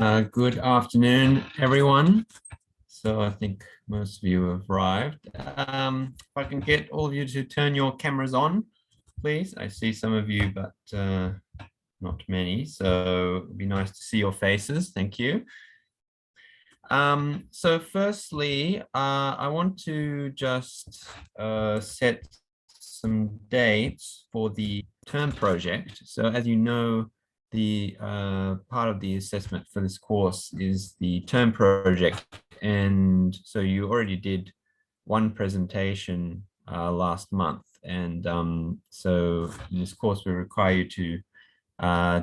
Good afternoon, everyone. So I think most of you have arrived. If I can get all of you to turn your cameras on, please. I see some of you, but not many. So it'd be nice to see your faces. Thank you. So firstly, I want to just set some dates for the term project. So as you know, the part of the assessment for this course is the term project. And so you already did one presentation last month. And so in this course, we require you to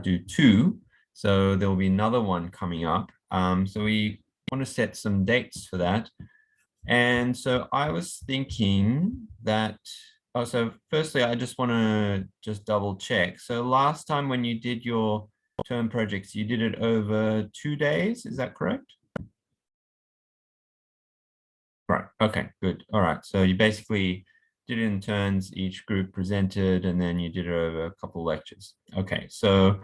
do two. So there will be another one coming up. So we want to set some dates for that. And so I was thinking that, oh, so firstly, I just want to just double check. So last time when you did your term projects, you did it over 2 days, is that correct? Right, okay, good. All right, so you basically did it in turns, each group presented, and then you did it over a couple of lectures. Okay, so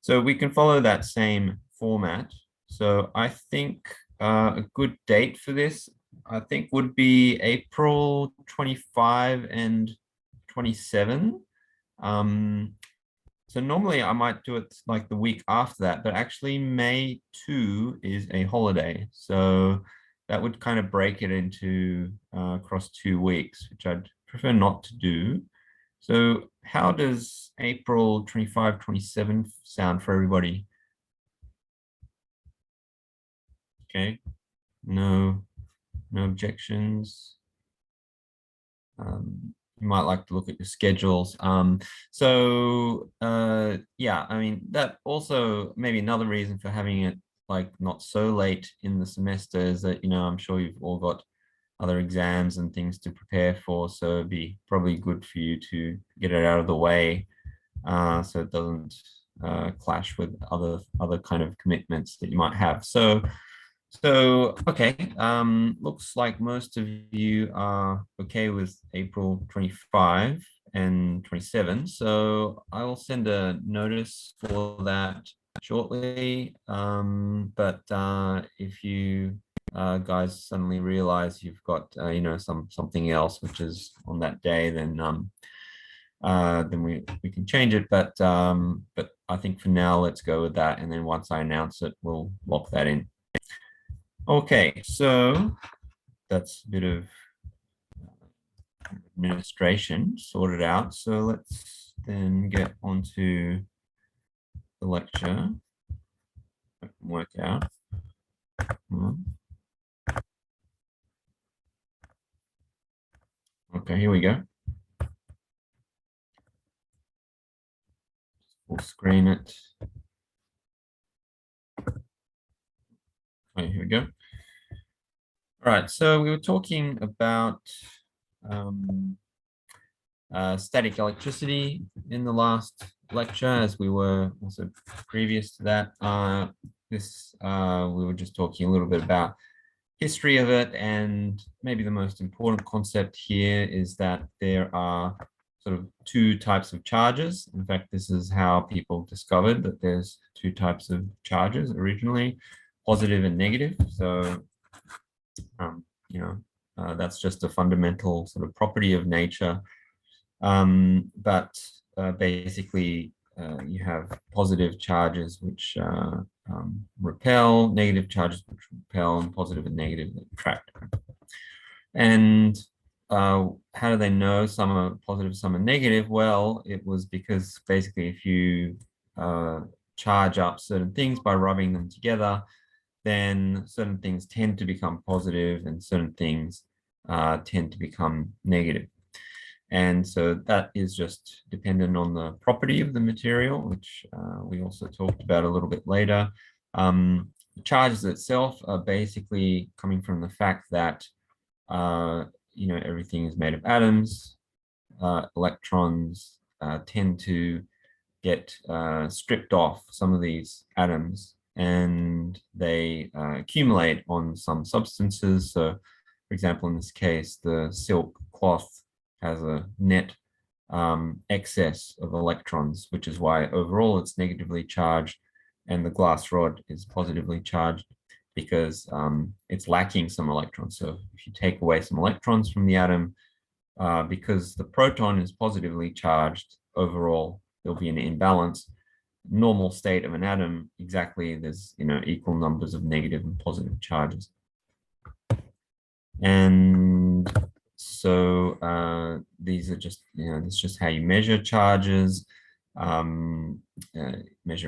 we can follow that same format. So I think a good date for this, I think, would be April 25 and 27. So normally I might do it like the week after that, but actually May 2 is a holiday. So that would kind of break it into across 2 weeks, which I'd prefer not to do. So how does April 25, 27 sound for everybody? Okay, no objections. You might like to look at your schedules. Yeah, I mean, that also maybe another reason for having it like not so late in the semester is that, I'm sure you've all got other exams and things to prepare for. So it'd be probably good for you to get it out of the way so it doesn't clash with other kind of commitments that you might have. So okay, looks like most of you are okay with April 25 and 27. So I will send a notice for that shortly. But if you guys suddenly realize you've got something else which is on that day, then we can change it. But I think for now let's go with that, and then once I announce it, we'll lock that in. Okay, so that's a bit of administration sorted out. So let's then get onto the lecture. I can work out. Okay, here we go. Full screen it. Okay, here we go. All right, so we were talking about static electricity in the last lecture, as we were also previous to that. We were just talking a little bit about history of it, and maybe the most important concept here is that there are sort of two types of charges. In fact, this is how people discovered that there's two types of charges originally, positive and negative. So that's just a fundamental sort of property of nature. Basically, you have positive charges which repel, negative charges which repel, and positive and negative that attract. And how do they know some are positive, some are negative? Well, it was because basically if you charge up certain things by rubbing them together, then certain things tend to become positive and certain things tend to become negative. And so that is just dependent on the property of the material, which we also talked about a little bit later. The charges itself are basically coming from the fact that, everything is made of atoms. Electrons tend to get stripped off some of these atoms, and they accumulate on some substances. So, for example, in this case, the silk cloth has a net excess of electrons, which is why overall it's negatively charged. and the glass rod is positively charged because it's lacking some electrons. So if you take away some electrons from the atom, because the proton is positively charged, overall there'll be an imbalance. Normal state of an atom, exactly, there's equal numbers of negative and positive charges. And so these are just, this is just how you measure charges, measure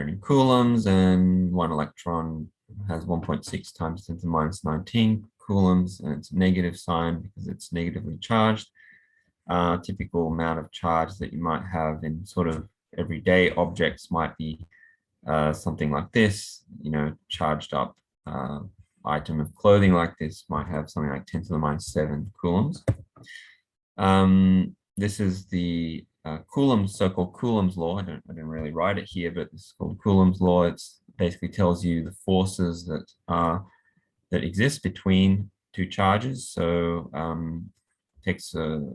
in coulombs, and one electron has 1.6 times 10 to the minus 19 coulombs, and it's a negative sign because it's negatively charged. Typical amount of charge that you might have in sort of everyday objects might be something like this, charged up item of clothing like this might have something like 10 to the minus 7 coulombs. This is the Coulomb's so-called Coulomb's law. I didn't really write it here, but this is called Coulomb's law. It basically tells you the forces that exist between two charges. So takes a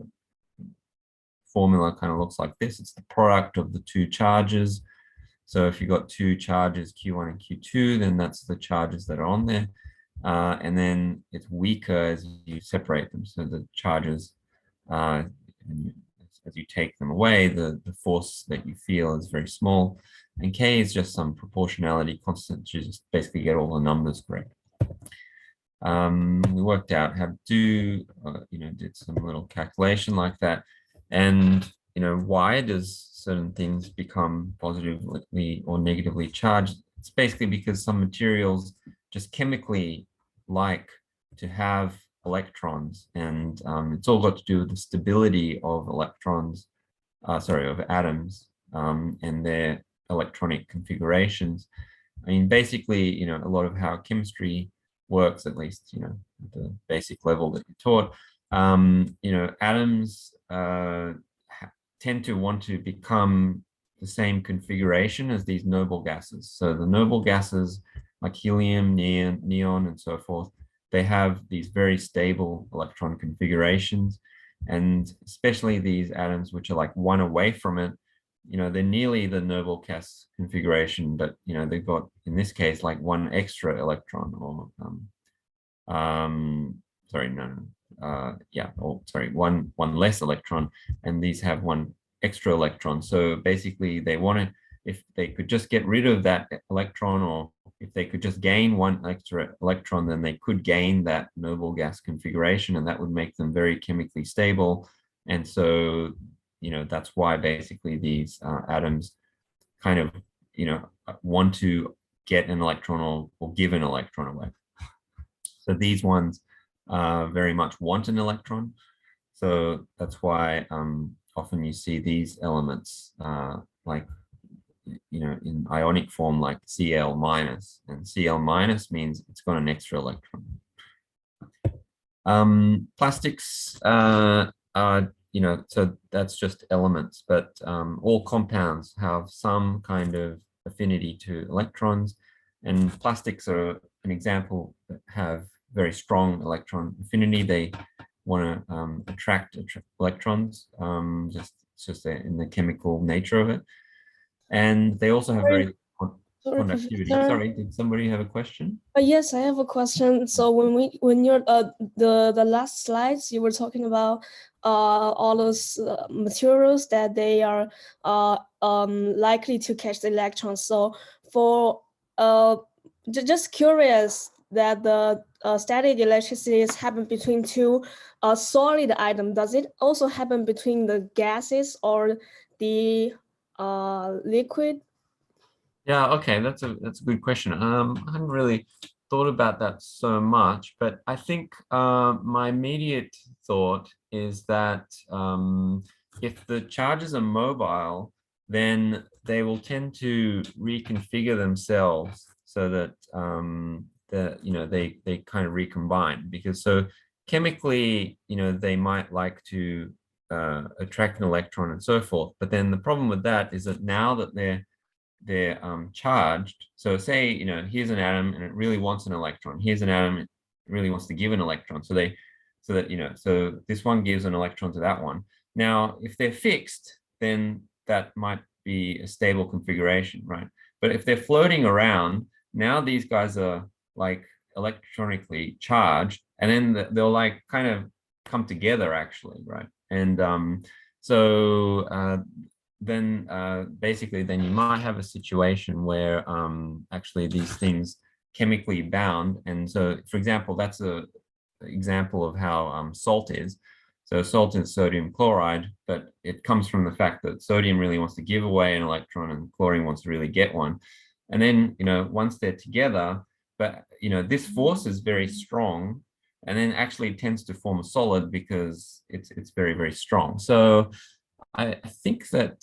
formula, kind of looks like this. It's the product of the two charges. So if you've got two charges, Q1 and Q2, then that's the charges that are on there. And then it's weaker as you separate them. So the charges, as you take them away, the force that you feel is very small. And K is just some proportionality constant. You just basically get all the numbers correct. We worked out how to do, did some little calculation like that. And why does certain things become positively or negatively charged? It's basically because some materials just chemically like to have electrons, and it's all got to do with the stability of electrons, of atoms, and their electronic configurations. I mean, basically, a lot of how chemistry works, at least, at the basic level that you're taught, atoms tend to want to become the same configuration as these noble gases. So the noble gases like helium, neon, and so forth, they have these very stable electron configurations. And especially these atoms which are like one away from it, they're nearly the noble gas configuration, but they've got, in this case, like one extra electron, or one less electron, and these have one extra electron. So basically they want to, if they could just get rid of that electron, or if they could just gain one extra electron, then they could gain that noble gas configuration, and that would make them very chemically stable. And so that's why basically these atoms kind of want to get an electron or give an electron away. So these ones very much want an electron. So that's why often you see these elements like, in ionic form, like Cl minus, and Cl minus means it's got an extra electron. Plastics are, so that's just elements, but all compounds have some kind of affinity to electrons, and plastics are an example that have very strong electron affinity. They want to attract electrons, just in the chemical nature of it. And they also have very conductivity. Sorry, did somebody have a question? Yes, I have a question. So when you're the last slides, you were talking about all those materials that they are likely to catch the electrons. So for just curious that the static electricity is happen between two solid items. Does it also happen between the gases or the liquid? Yeah, okay, that's a good question. I hadn't really thought about that so much, but I think my immediate thought is that if the charges are mobile, then they will tend to reconfigure themselves so that they kind of recombine, because so chemically they might like to attract an electron and so forth. But then the problem with that is that now that they're charged, so say here's an atom and it really wants an electron, here's an atom, it really wants to give an electron, so this one gives an electron to that one. Now if they're fixed, then that might be a stable configuration, right? But if they're floating around, now these guys are like electronically charged, and then they'll like kind of come together actually, right? And then basically then you might have a situation where actually these things chemically bound. And so, for example, that's a example of how salt is. So salt is sodium chloride, but it comes from the fact that sodium really wants to give away an electron and chlorine wants to really get one. And then, once they're together, but, this force is very strong, and then actually tends to form a solid because it's very, very strong. So I think that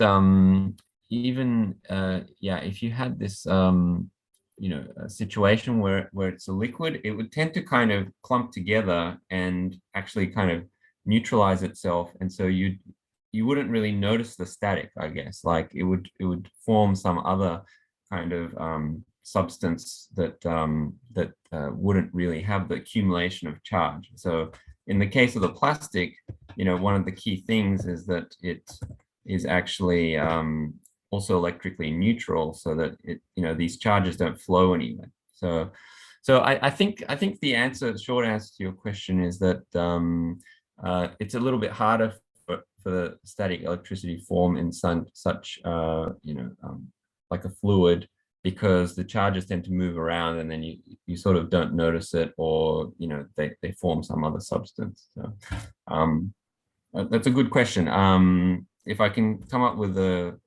even, if you had this, a situation where it's a liquid, it would tend to kind of clump together and actually kind of neutralize itself, and so you wouldn't really notice the static, I guess. Like it would form some other kind of substance that wouldn't really have the accumulation of charge. So in the case of the plastic, one of the key things is that it is actually also electrically neutral, so that these charges don't flow anywhere. So I think the short answer to your question is that it's a little bit harder for the static electricity form in such like a fluid, because the charges tend to move around and then you sort of don't notice it, or they form some other substance. So that's a good question. If I can come up with a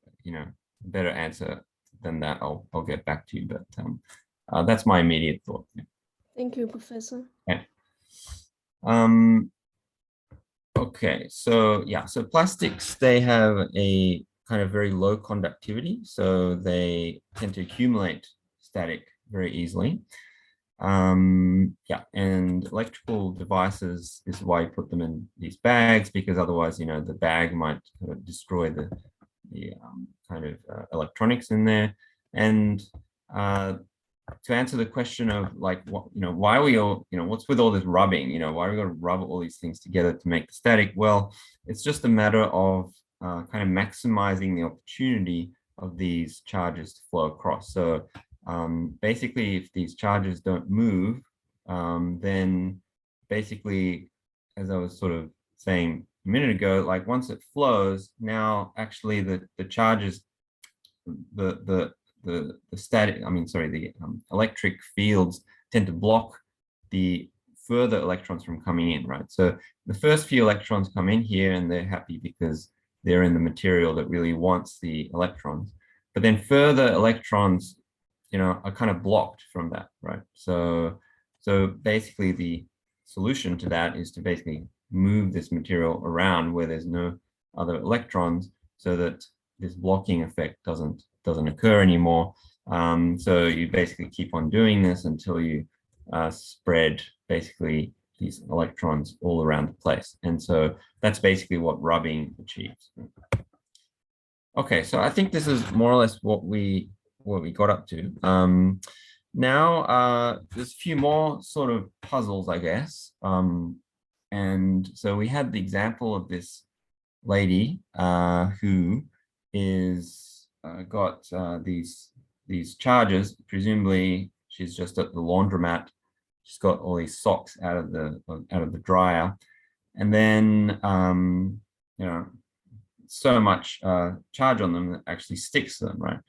better answer than that, I'll get back to you, but that's my immediate thought. Yeah. Thank you, Professor. Okay. Okay, so plastics, they have a kind of very low conductivity, so they tend to accumulate static very easily. And electrical devices is why you put them in these bags, because otherwise, the bag might destroy the kind of electronics in there. And to answer the question of like, why are we all, what's with all this rubbing? Why are we going to rub all these things together to make the static? Well, it's just a matter of kind of maximizing the opportunity of these charges to flow across. So basically, if these charges don't move, then basically, as I was sort of saying a minute ago, like once it flows, now actually the charges, the electric fields tend to block the further electrons from coming in, right? So the first few electrons come in here and they're happy because they're in the material that really wants the electrons. But then further electrons, are kind of blocked from that, right? So basically the solution to that is to basically move this material around where there's no other electrons, so that this blocking effect doesn't occur anymore. So you basically keep on doing this until you spread basically these electrons all around the place. And so that's basically what rubbing achieves. Okay, so I think this is more or less what we got up to. Now there's a few more sort of puzzles, I guess. And so we had the example of this lady who is got these charges. Presumably she's just at the laundromat. She's got all these socks out of the dryer, and then so much charge on them that actually sticks to them, right?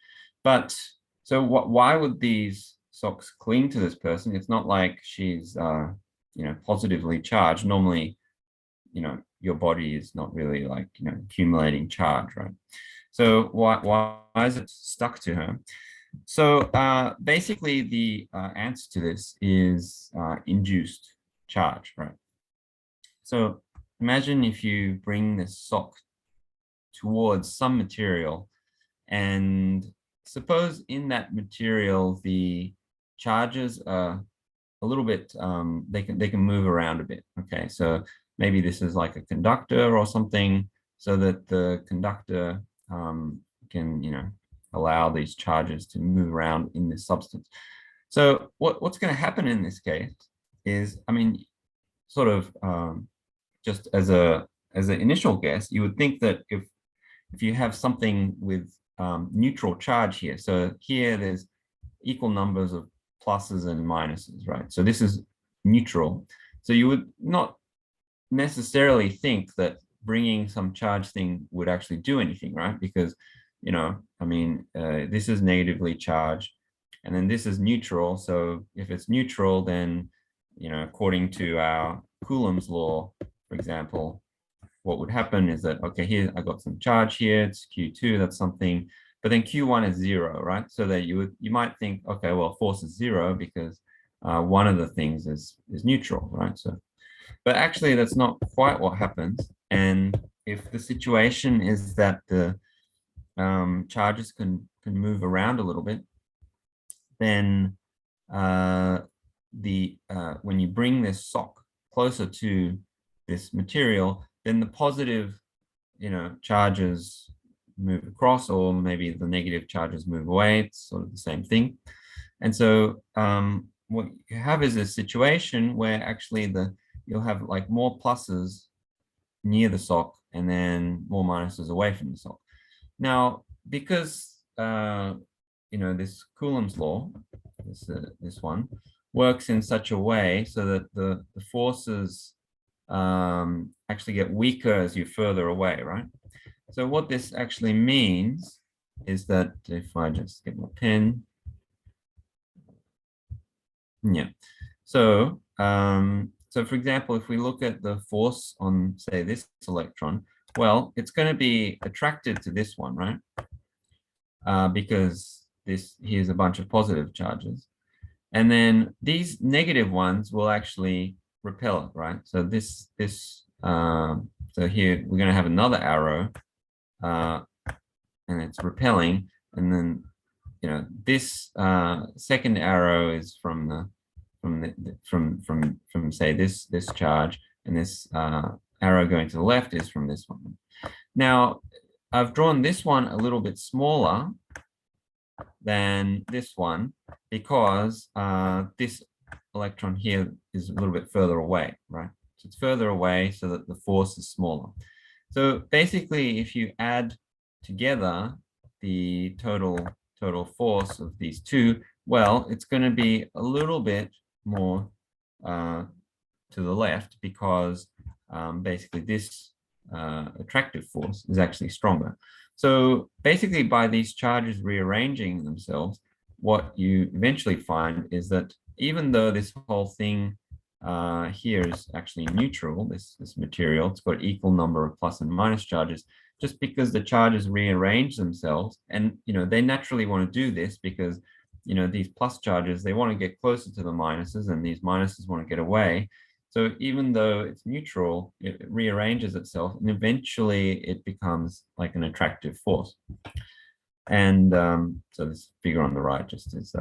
But so why would these socks cling to this person? It's not like she's positively charged. Normally, your body is not really like accumulating charge, right? So why is it stuck to her? So basically the answer to this is induced charge, right? So imagine if you bring this sock towards some material, and suppose in that material the charges are a little bit, they can move around a bit. Okay, so maybe this is like a conductor or something, so that the conductor can allow these charges to move around in this substance. So what's going to happen in this case is, I mean, sort of just as an initial guess, you would think that if you have something with neutral charge here. So here there's equal numbers of pluses and minuses, right? So this is neutral. So you would not necessarily think that bringing some charge thing would actually do anything, right? Because, you know, I mean, this is negatively charged, and then this is neutral. So if it's neutral, then, you know, according to our Coulomb's law, for example, what would happen is that, okay, here I got some charge here, it's Q2, that's something, but then Q1 is 0, right? So that you might think, okay, well, force is 0 because one of the things is neutral, right? So, but actually that's not quite what happens. And if the situation is that the charges can move around a little bit, then when you bring this sock closer to this material, then the positive, you know, charges move across, or maybe the negative charges move away. It's sort of the same thing. And so what you have is a situation where actually you'll have like more pluses near the sock and then more minuses away from the sock. Now, because you know, this Coulomb's law, this one, works in such a way so that the forces actually get weaker as you're further away, right? So what this actually means is that if I just get my pen, yeah. So so for example, if we look at the force on, say, this electron, well, it's going to be attracted to this one, right? Because here's a bunch of positive charges. And then these negative ones will actually repel it, right? So so here we're going to have another arrow, and it's repelling. And then, you know, this second arrow is from say this charge, and this arrow going to the left is from this one. Now, I've drawn this one a little bit smaller than this one because this electron here is a little bit further away, right? So it's further away so that the force is smaller. So basically, if you add together the total force of these two, well, it's going to be a little bit more to the left because basically this attractive force is actually stronger. So basically, by these charges rearranging themselves, what you eventually find is that even though this whole thing here is actually neutral, this material, it's got equal number of plus and minus charges, just because the charges rearrange themselves, and you know they naturally want to do this because you know these plus charges, they want to get closer to the minuses, and these minuses want to get away. So even though it's neutral, it rearranges itself, and eventually it becomes like an attractive force. And so this figure on the right just is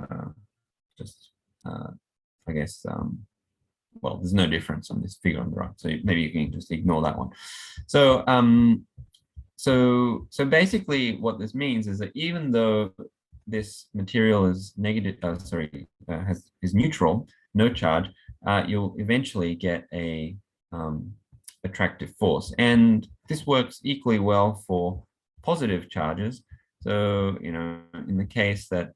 I guess well, there's no difference on this figure on the right, so maybe you can just ignore that one. So so basically what this means is that even though this material is negative, is neutral, no charge, you'll eventually get a attractive force. And this works equally well for positive charges. So, you know, in the case that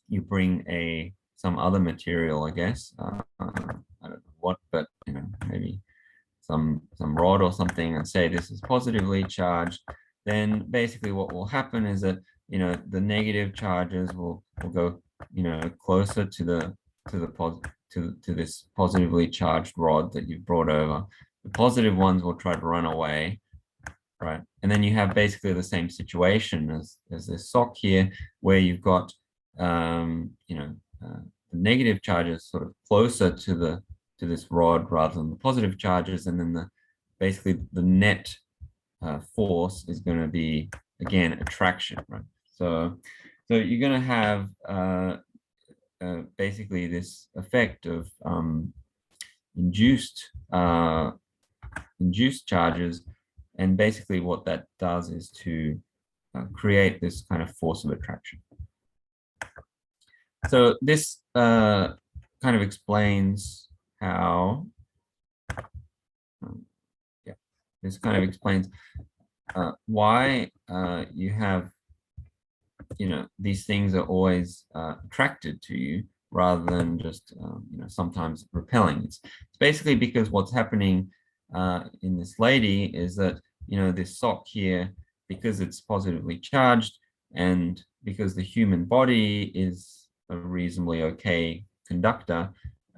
you bring some other material, I guess, I don't know what, but, you know, maybe some rod or something, and say this is positively charged, then basically what will happen is that, you know, the negative charges will go, you know, closer to this positively charged rod that you've brought over. The positive ones will try to run away, right? And then you have basically the same situation as this sock here, where you've got you know, the negative charges sort of closer to this rod rather than the positive charges, and then basically the net force is going to be, again, attraction, right? So you're going to have basically this effect of induced charges, and basically what that does is to create this kind of force of attraction. So this kind of explains how, this kind of explains why you have these things are always attracted to you rather than just, sometimes repelling. It's basically because what's happening in this lady is that, this sock here, because it's positively charged and because the human body is a reasonably okay conductor,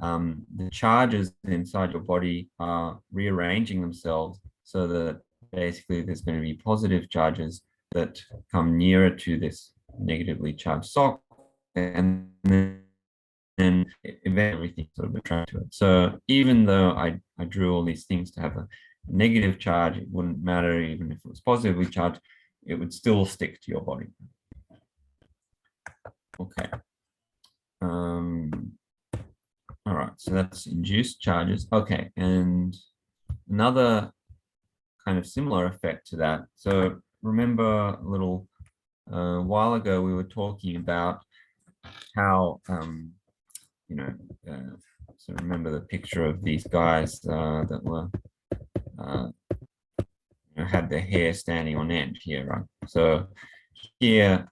the charges inside your body are rearranging themselves so that basically there's going to be positive charges that come nearer to this negatively charged sock, and then eventually everything sort of attracts to it. So even though I drew all these things to have a negative charge, it wouldn't matter even if it was positively charged, it would still stick to your body. Okay. All right, so that's induced charges. Okay, and another kind of similar effect to that. So remember a little while ago we were talking about how so remember the picture of these guys that were had their hair standing on end here, right? So here,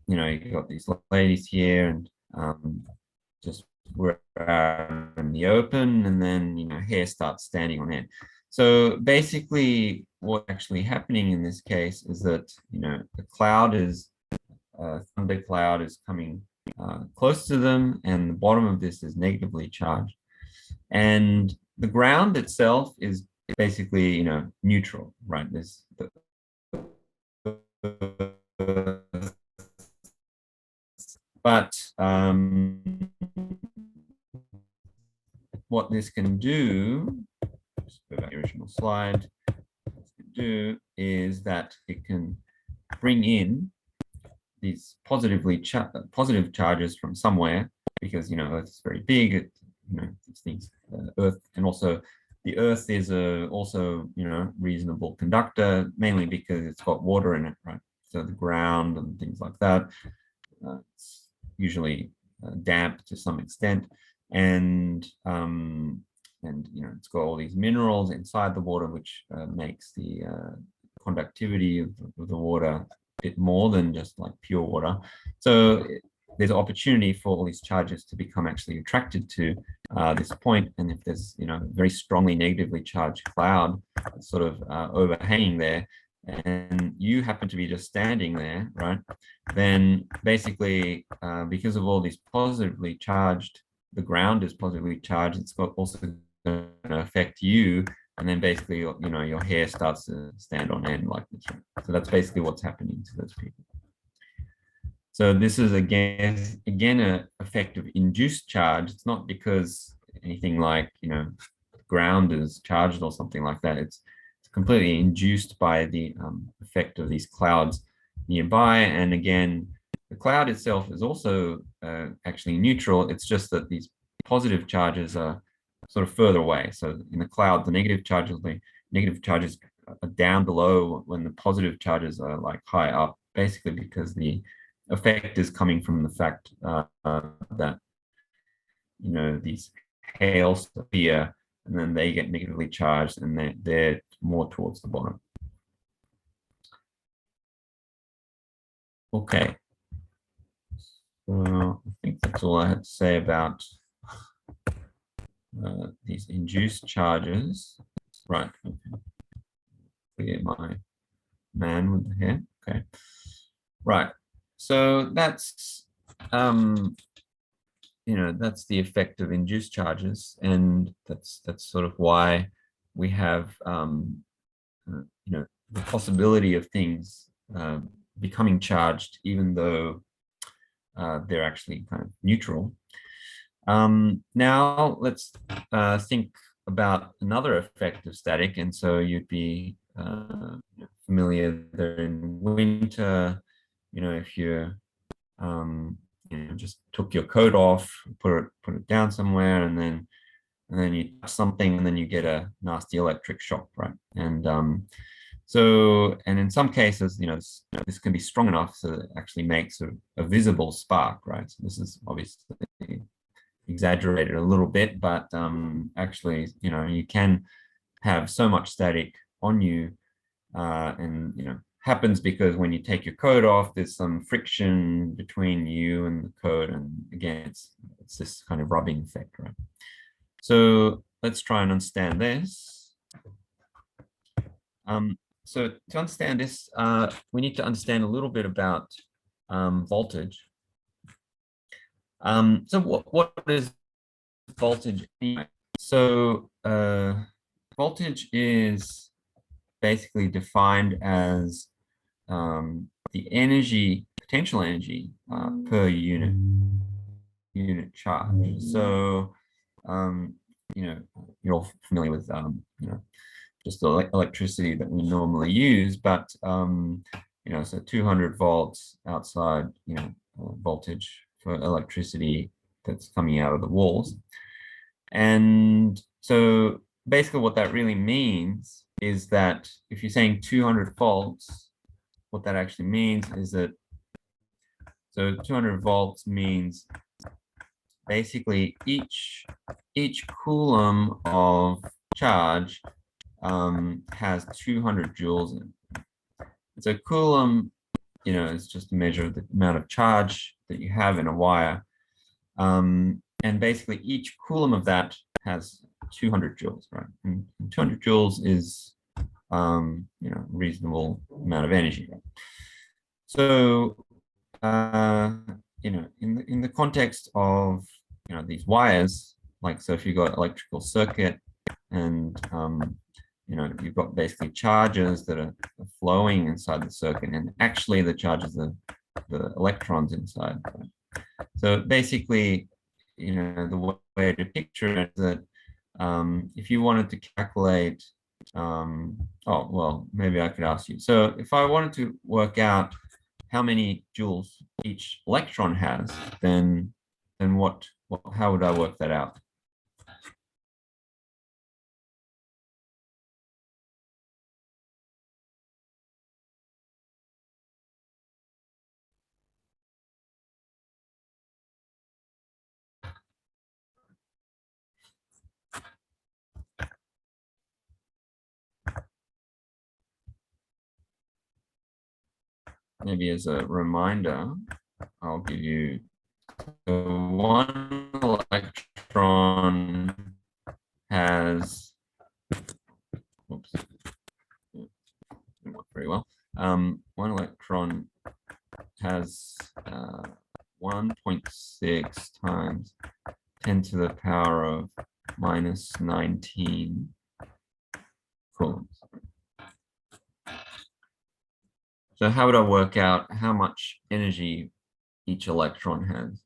you got these ladies here, and just we're out in the open, and then hair starts standing on end. So basically, what's actually happening in this case is that the cloud is thunder cloud is coming close to them, and the bottom of this is negatively charged, and the ground itself is basically neutral, right? This but what this can do, just go back to the original slide, what this can do is that it can bring in these positive charges from somewhere, because Earth is very big. These things, Earth, and also the Earth is also reasonable conductor, mainly because it's got water in it, right? So the ground and things like that, it's usually damp to some extent, and it's got all these minerals inside the water, which makes the conductivity of the water a bit more than just like pure water. So there's opportunity for all these charges to become actually attracted to this point. And if there's very strongly negatively charged cloud sort of overhanging there, and you happen to be just standing there, right, then basically because of all these positively charged, the ground is positively charged, it's got also going to affect you, and then basically your hair starts to stand on end like this, right? So that's basically what's happening to those people. So this is again an effect of induced charge. It's not because anything like ground is charged or something like that. It's completely induced by the effect of these clouds nearby. And again, the cloud itself is also actually neutral. It's just that these positive charges are sort of further away. So in the cloud, the negative charges are down below when the positive charges are like high up, basically because the effect is coming from the fact that these hails appear, and then they get negatively charged, and they're more towards the bottom. Okay, so I think that's all I had to say about these induced charges. Right, okay. Clear my man with the hair. Okay, right. So that's that's the effect of induced charges, and that's sort of why we have the possibility of things becoming charged even though they're actually kind of neutral. Now let's think about another effect of static, and so you'd be familiar that in winter, if you're just took your coat off, put it down somewhere, and then you touch something, and then you get a nasty electric shock, right? And and in some cases, this can be strong enough so that it actually makes a visible spark, right? So this is obviously exaggerated a little bit, but actually, you can have so much static on you, and happens because when you take your coat off, there's some friction between you and the coat, and again, it's this kind of rubbing effect, right? So let's try and understand this. So to understand this, we need to understand a little bit about voltage. So what is voltage anyway? So voltage is basically defined as the energy, potential energy per unit charge. So you know, you're all familiar with you know, just the electricity that we normally use, but you know, so 200 volts outside, you know, voltage for electricity that's coming out of the walls. And so basically what that really means is that if you're saying 200 volts, what that actually means is that, so 200 volts means basically each Coulomb of charge has 200 joules in it. So Coulomb, you know, is just a measure of the amount of charge that you have in a wire. And basically each Coulomb of that has 200 joules, right? And 200 joules is, you know, reasonable amount of energy. Right? So, you know, in the context of, you know, these wires, like, so if you've got electrical circuit and, you know, you've got basically charges that are flowing inside the circuit, and actually the charges are the electrons inside. Right? So basically, you know, the way to picture it is that if you wanted to calculate, oh, well, maybe I could ask you. So if I wanted to work out how many joules each electron has, then how would I work that out? Maybe as a reminder, I'll give you one electron has, oops, didn't work very well. One electron has 1.6 times 10 to the power of minus 19 coulombs. So how would I work out how much energy each electron has?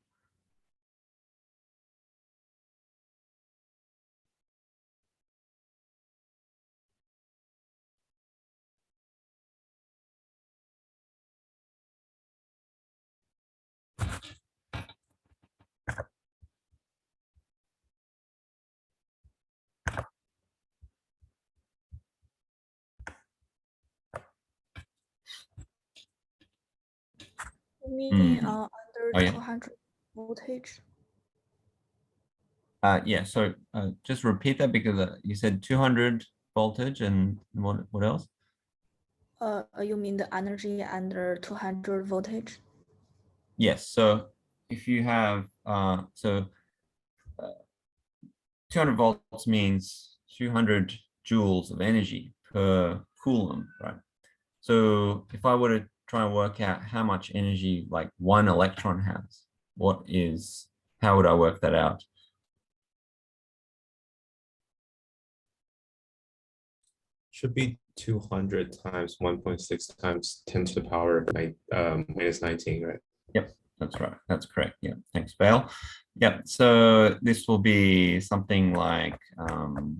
Meaning under Oh, yeah. 200 voltage. Yeah, so just repeat that, because you said 200 voltage and what else? You mean the energy under 200 voltage? Yes, so if you have, 200 volts means 200 joules of energy per Coulomb, right? So if I were to try and work out how much energy like one electron has, how would I work that out? Should be 200 times 1.6 times 10 to the power of minus 19, right? Yep, that's right. That's correct. Yeah, thanks, Bale. Yep, so this will be something like,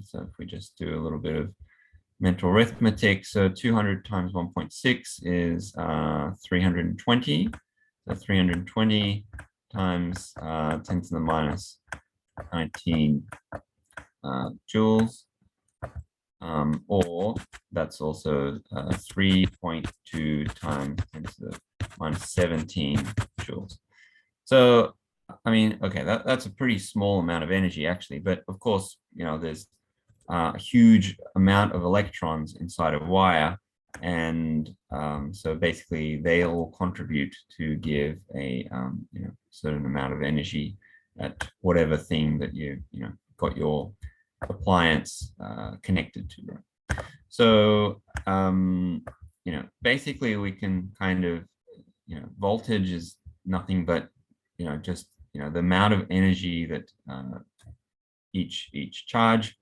so if we just do a little bit of mental arithmetic, so 200 times 1.6 is 320. So 320 times 10 to the minus 19 joules. Or that's also 3.2 times 10 to the minus 17 joules. So, I mean, okay, that's a pretty small amount of energy actually, but of course, you know, there's a huge amount of electrons inside a wire, And so basically they all contribute to give a certain amount of energy at whatever thing that you got your appliance connected to, right? So basically we can kind of voltage is nothing but just the amount of energy that each charge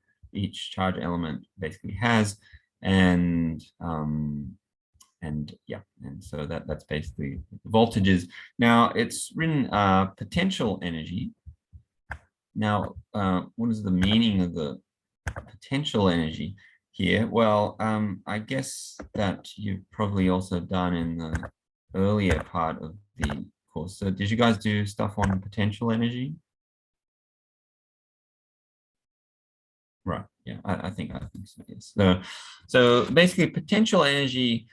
element basically has, and yeah, and so that's basically voltages. Now it's written potential energy. Now what is the meaning of the potential energy here? Well, I guess that you've probably also done in the earlier part of the course. So did you guys do stuff on potential energy? Right. Yeah, I think so. Yes. So basically, potential energy.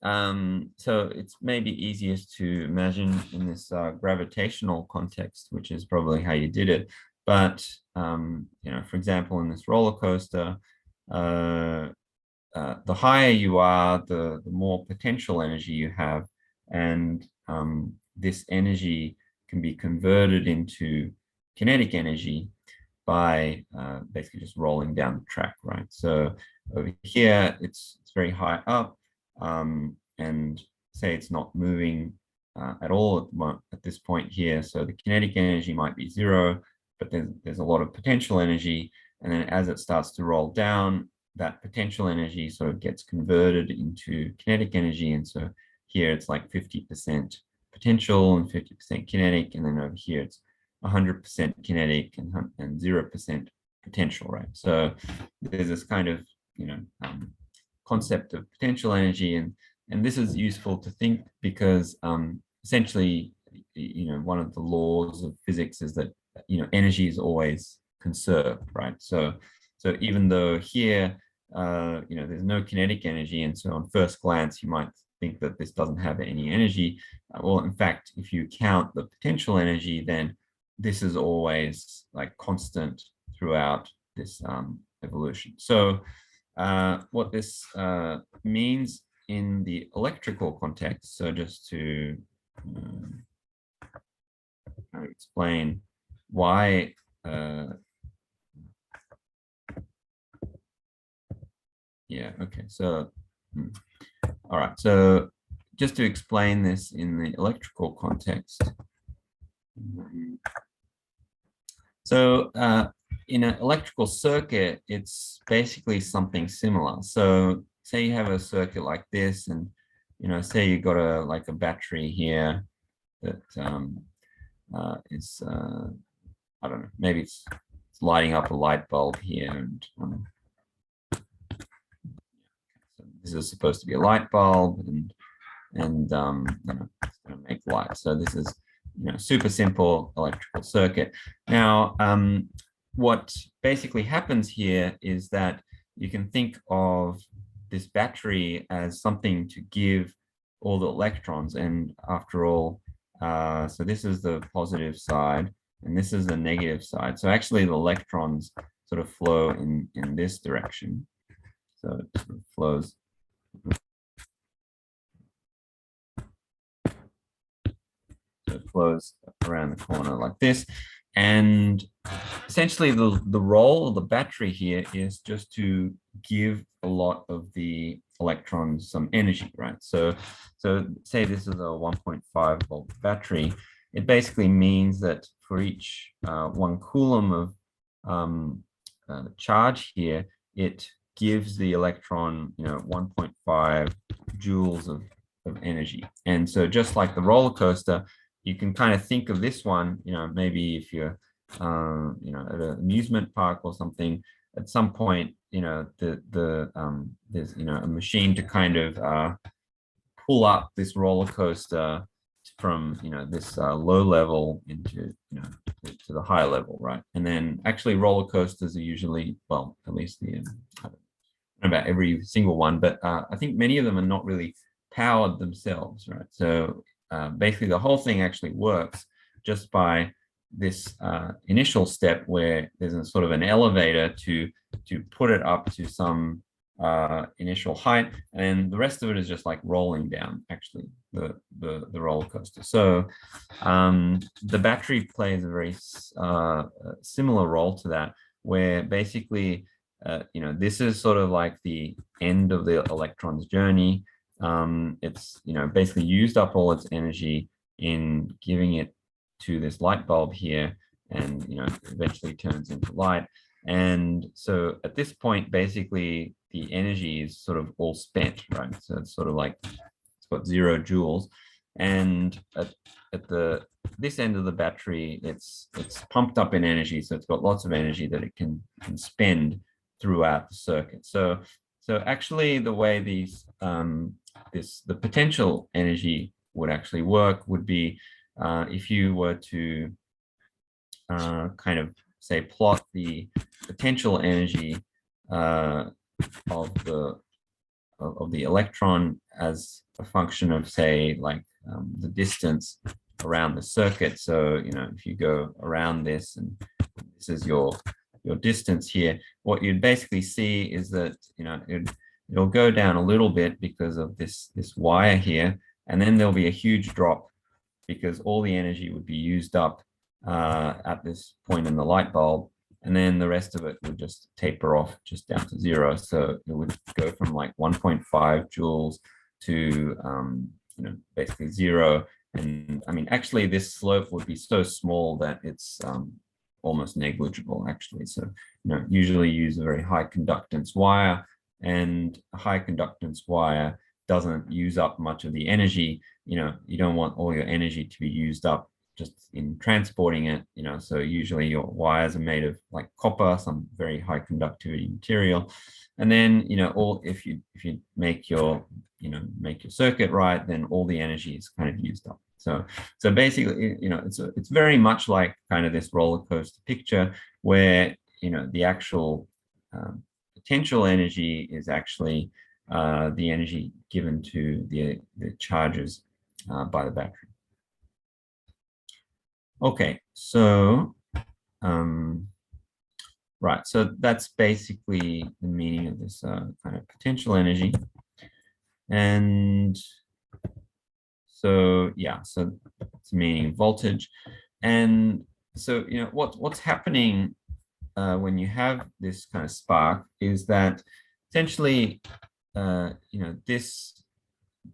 So it's maybe easiest to imagine in this gravitational context, which is probably how you did it. But for example, in this roller coaster, the higher you are, the more potential energy you have, and this energy can be converted into kinetic energy by basically just rolling down the track, right? So over here, it's very high up, and say it's not moving at all at this point here. So the kinetic energy might be 0, but there's a lot of potential energy. And then as it starts to roll down, that potential energy sort of gets converted into kinetic energy. And so here it's like 50% potential and 50% kinetic. And then over here it's 100% kinetic and 0% potential, right? So there's this kind of concept of potential energy, and this is useful to think because essentially one of the laws of physics is that energy is always conserved, right? So even though here there's no kinetic energy, and so on first glance you might think that this doesn't have any energy, well, in fact, if you count the potential energy, then this is always like constant throughout this evolution. So what this means in the electrical context, so just to kind of explain why yeah, okay, so all right, so just to explain this in the electrical context. So in an electrical circuit, it's basically something similar. So say you have a circuit like this, and say you got a battery here that is I don't know, maybe it's lighting up a light bulb here, and so this is supposed to be a light bulb, and it's going to make light. So this is super simple electrical circuit. Now, what basically happens here is that you can think of this battery as something to give all the electrons. And after all, so this is the positive side, and this is the negative side. So actually the electrons sort of flow in this direction. So it sort of flows. So it flows around the corner like this. And essentially the role of the battery here is just to give a lot of the electrons some energy, right? So say this is a 1.5 volt battery. It basically means that for each 1 Coulomb of charge here, it gives the electron 1.5 joules of energy. And so just like the roller coaster, you can kind of think of this one, maybe if you're, at an amusement park or something, at some point, there's, a machine to kind of pull up this roller coaster from, this low level into, to the high level, right? And then actually roller coasters are usually, well, at least the, I don't know about every single one, but I think many of them are not really powered themselves, right? So basically the whole thing actually works just by this initial step where there's a sort of an elevator to put it up to some initial height, and the rest of it is just like rolling down, actually, the roller coaster. So the battery plays a very similar role to that, where basically, this is sort of like the end of the electron's journey. It's, basically used up all its energy in giving it to this light bulb here, and, eventually turns into light. And so at this point, basically, the energy is sort of all spent, right? So it's sort of like it's got 0 joules, and at this end of the battery, it's pumped up in energy, so it's got lots of energy that it can spend throughout the circuit. So actually, the way these the potential energy would actually work would be if you were to kind of say plot the potential energy of the electron as a function of, say, like the distance around the circuit. So if you go around this, and this is your distance here, what you'd basically see is that it'll go down a little bit because of this wire here, and then there'll be a huge drop because all the energy would be used up at this point in the light bulb, and then the rest of it would just taper off just down to 0. So it would go from like 1.5 joules to basically 0. And I mean, actually, this slope would be so small that it's almost negligible, actually. So usually use a very high conductance wire, and a high conductance wire doesn't use up much of the energy. You don't want all your energy to be used up just in transporting it, so usually your wires are made of like copper, some very high conductivity material. And then, if you make your circuit right, then all the energy is kind of used up. So basically, it's very much like kind of this roller coaster picture where, the actual potential energy is actually the energy given to the charges by the battery. Okay, so right, so that's basically the meaning of this kind of potential energy. And so so it's meaning of voltage. And so what's happening when you have this kind of spark is that essentially this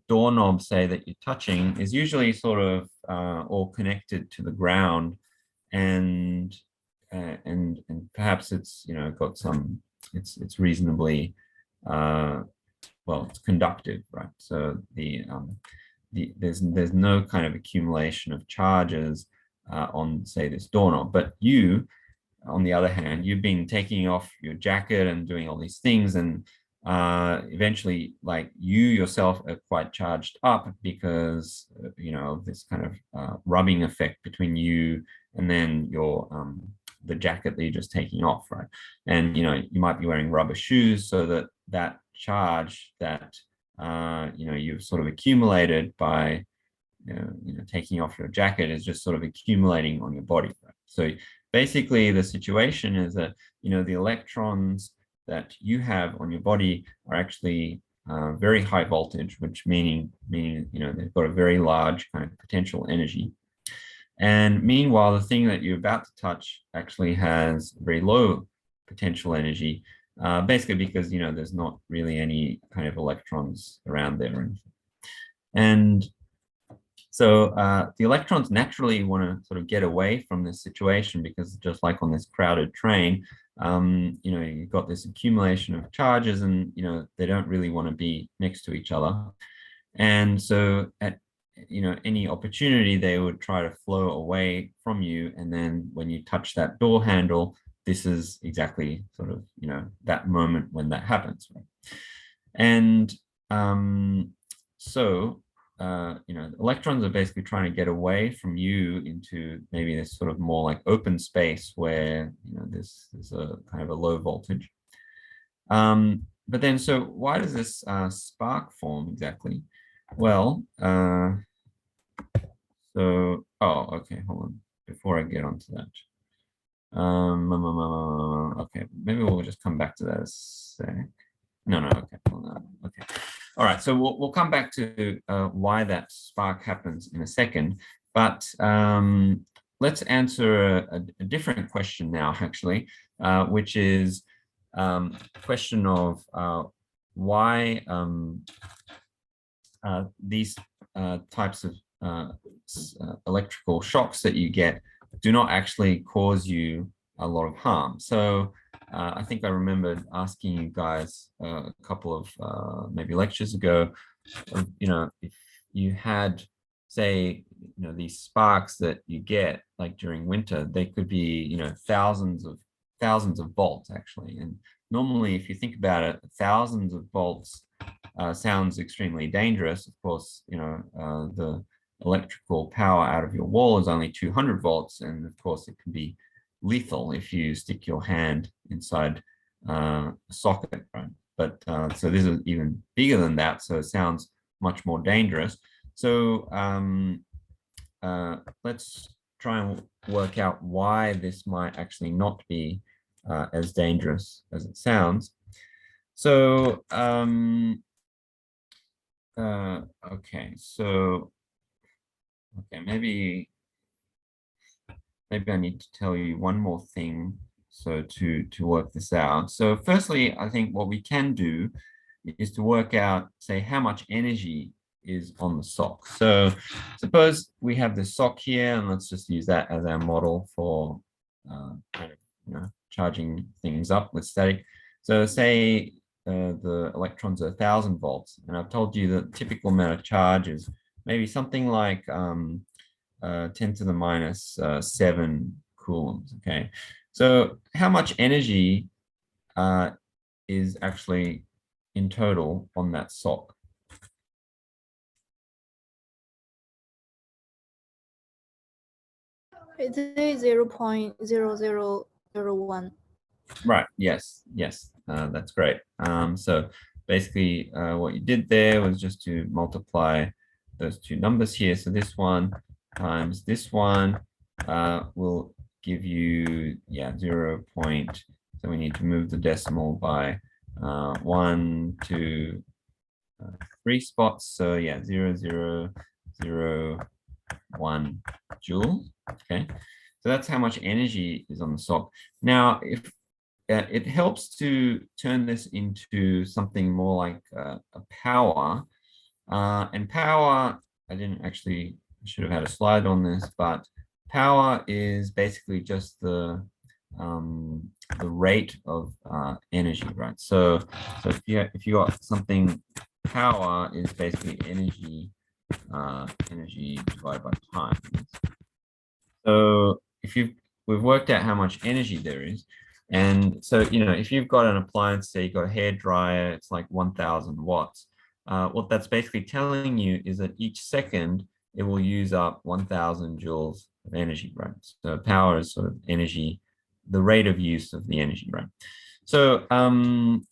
doorknob, say, that you're touching is usually sort of all connected to the ground, and perhaps it's got some, it's reasonably well, it's conductive, right? So there's no kind of accumulation of charges on, say, this doorknob. But you, on the other hand, you've been taking off your jacket and doing all these things, and eventually, like, you yourself are quite charged up because of this kind of rubbing effect between you and then your the jacket that you're just taking off, right? And you might be wearing rubber shoes, so that charge that you've sort of accumulated by taking off your jacket is just sort of accumulating on your body, right? So basically, the situation is that the electrons that you have on your body are actually very high voltage, which meaning they've got a very large kind of potential energy. And meanwhile, the thing that you're about to touch actually has very low potential energy, basically because there's not really any kind of electrons around there or anything. And so the electrons naturally want to sort of get away from this situation, because just like on this crowded train, you've got this accumulation of charges, and they don't really want to be next to each other. And so at any opportunity, they would try to flow away from you. And then when you touch that door handle, this is exactly sort of that moment when that happens, right? And so electrons are basically trying to get away from you into maybe this sort of more like open space where there's a kind of a low voltage. But then, so why does this spark form exactly? Well, so okay, hold on, before I get onto that. Okay, maybe we'll just come back to that a sec. No, no, okay. Well, no, okay. All right, so we'll come back to why that spark happens in a second, but let's answer a different question now, actually, which is a question of why these types of electrical shocks that you get do not actually cause you a lot of harm. So I think I remembered asking you guys a couple of maybe lectures ago, if you had, say, these sparks that you get like during winter, they could be, thousands of volts actually. And normally, if you think about it, thousands of volts sounds extremely dangerous. Of course, the electrical power out of your wall is only 200 volts, and of course, it can be lethal if you stick your hand inside a socket, right? But so this is even bigger than that, so it sounds much more dangerous. So let's try and work out why this might actually not be as dangerous as it sounds. So okay, so maybe I need to tell you one more thing so to work this out. So firstly, I think what we can do is to work out, say, how much energy is on the sock. So suppose we have this sock here, and let's just use that as our model for kind of, charging things up with static. So say the electrons are 1,000 volts, and I've told you the typical amount of charge is maybe something like 10 to the minus 7 coulombs. Okay, so how much energy is actually in total on that sock? It is 0.0001. Right. Yes. Yes. That's great. So basically, what you did there was just to multiply those two numbers here. So this one times this one will give you 0. So we need to move the decimal by 1, 2, 3 spots. So 0.0001 joules. Okay. So that's how much energy is on the sock. Now, if it helps to turn this into something more like a power. And power, I should have had a slide on this, but power is basically just the rate of energy, right? So if you got something, power is basically energy divided by time. So we've worked out how much energy there is. And so, if you've got an appliance, say you've got a hair dryer, it's like 1,000 watts. What that's basically telling you is that each second it will use up 1,000 joules of energy, right? So power is sort of energy, the rate of use of the energy, right? So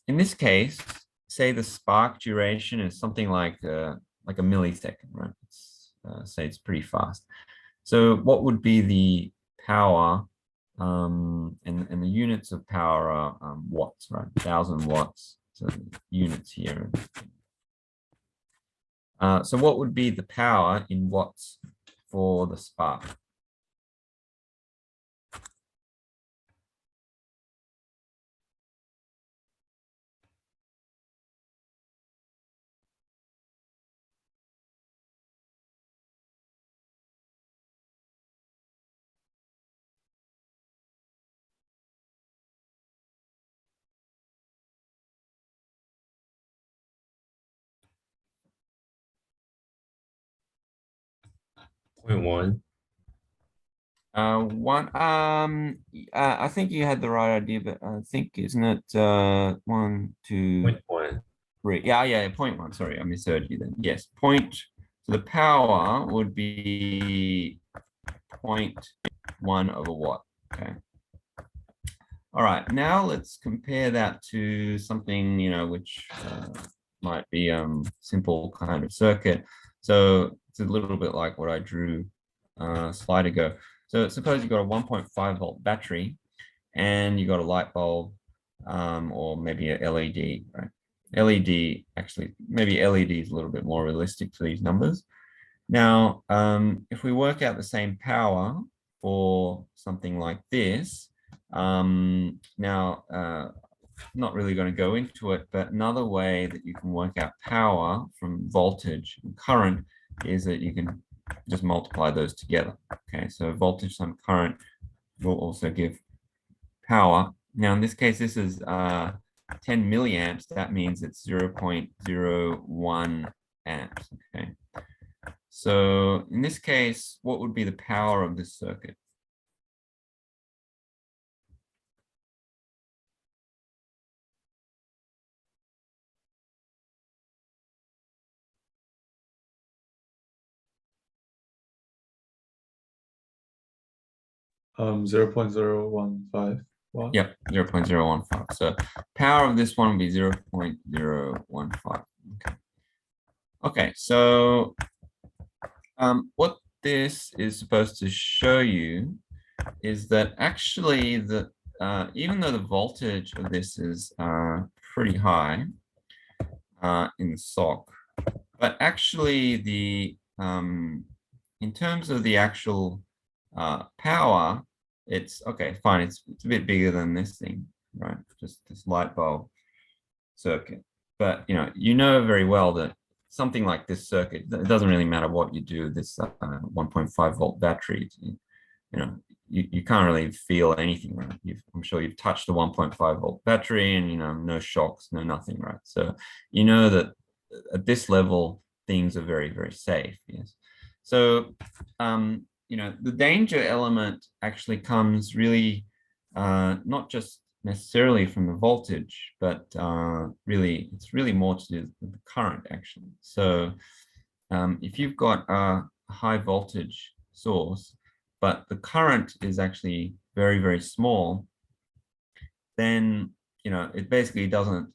in this case, say the spark duration is something like a millisecond, right? Say it's pretty fast. So what would be the power? And the units of power are watts, right? 1,000 watts. So units here. So what would be the power in watts for the spark? .1. I think you had the right idea, but I think, isn't it 1, 2, 0.1. 3? Yeah, 0.1. Sorry, I misheard you then. Yes, so the power would be 0.1 of a watt. Okay. All right, now let's compare that to something, which might be simple kind of circuit. So it's a little bit like what I drew a slide ago. So suppose you've got a 1.5 volt battery and you got a light bulb or maybe a LED, right? LED, actually, maybe LED is a little bit more realistic for these numbers. Now, if we work out the same power for something like this, not really going to go into it, but another way that you can work out power from voltage and current is that you can just multiply those together. Okay, so voltage times current will also give power. Now, in this case, this is 10 milliamps. That means it's 0.01 amps. Okay. So in this case, what would be the power of this circuit? Um, 0.015 watt. Yep, 0.015. So power of this one would be 0.015. Okay. Okay, so what this is supposed to show you is that actually the even though the voltage of this is pretty high in the sock, but actually the in terms of the actual power, it's okay, fine. It's a bit bigger than this thing, right? Just this light bulb circuit. But you know very well that something like this circuit, it doesn't really matter what you do. This 1.5 volt battery, you can't really feel anything, right? I'm sure you've touched the 1.5 volt battery, and no shocks, no nothing, right? So you know that at this level things are very, very safe. Yes. So the danger element actually comes really not just necessarily from the voltage, but really it's really more to do with the current actually. So if you've got a high voltage source, but the current is actually very, very small, then it basically doesn't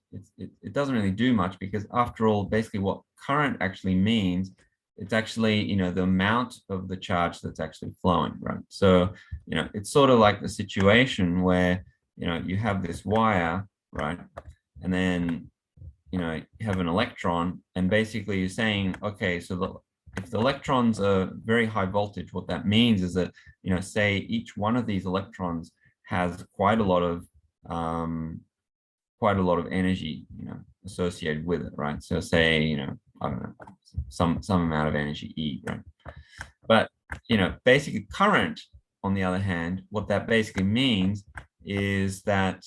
really do much, because after all, basically what current actually means, it's actually the amount of the charge that's actually flowing, right? So it's sort of like the situation where you have this wire, right, and then you have an electron, and basically you're saying, okay, so if the electrons are very high voltage, what that means is that say each one of these electrons has quite a lot of energy associated with it, right? So say I don't know, some amount of energy E, right? But basically current, on the other hand, what that basically means is that